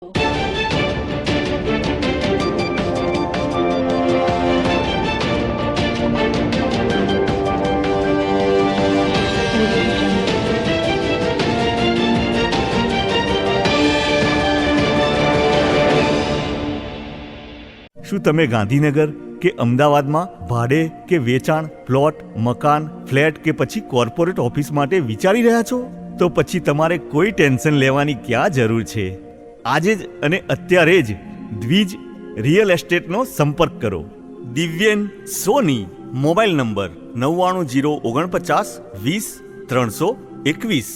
શું તમે ગાંધીનગર કે અમદાવાદમાં ભાડે કે વેચાણ પ્લોટ, મકાન, ફ્લેટ કે પછી કોર્પોરેટ ઓફિસ માટે વિચારી રહ્યા છો? તો પછી તમારે કોઈ ટેન્શન લેવાની ક્યાં જરૂર છે? આજે જ અને અત્યારે જ દ્વિજ રિયલ એસ્ટેટનો સંપર્ક કરો. દિવ્યેન સોની. મોબાઈલ નંબર 99094920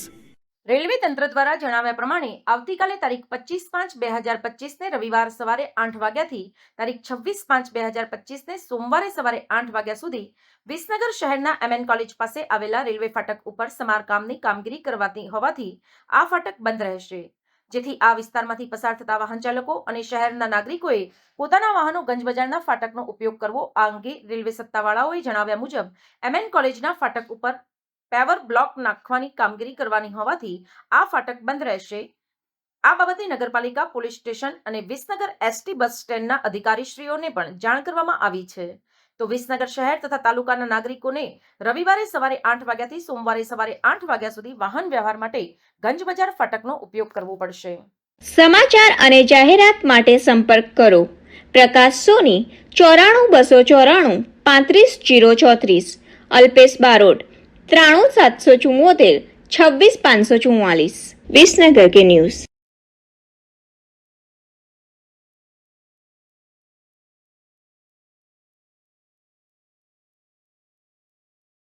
રેલવે તંત્ર દ્વારા જણાવ્યા પ્રમાણે આવતીકાલે તારીખ 25/5/2025 રવિવાર સવારે 8 વાગ્યાથી તારીખ 26/5/2025 સોમવારે સવારે 8 વાગ્યા સુધી વિસનગર શહેરના MN કોલેજ પાસે આવેલા રેલવે ફાટક ઉપર સમારકામની કામગીરી કરવાની હોવાથી આ ફાટક બંધ રહેશે, જેથી આ વિસ્તારમાંથી પસાર થતા વાહન ચાલકો અને શહેરના નાગરિકોએ પોતાના વાહનો ગંજબજારના ફાટકનો ઉપયોગ કરવો. આ અંગે રેલવે સત્તાવાળાઓએ જણાવ્યા મુજબ MN કોલેજના ફાટક ઉપર પેવર બ્લોક નાખવાની કામગીરી કરવાની હોવાથી આ ફાટક બંધ રહેશે. આ બાબતે નગરપાલિકા, પોલીસ સ્ટેશન અને વિસનગર ST બસ સ્ટેન્ડના અધિકારીશ્રીઓને પણ જાણ કરવામાં આવી છે. તો વિસનગર શહેર તથા તાલુકાના નાગરિકોને રવિવારે સવારે 8 વાગ્યાથી સોમવારે સવારે 8 વાગ્યા સુધી વાહન વ્યવહાર માટે ગંજબજાર ફાટકનો ઉપયોગ કરવો પડશે. સમાચાર અને જાહેરાત માટે સંપર્ક કરો પ્રકાશ સોની 94 294 35 034, અલ્પેશ બારોટ 93 774 26 544. વિસનગર કે ન્યૂઝ.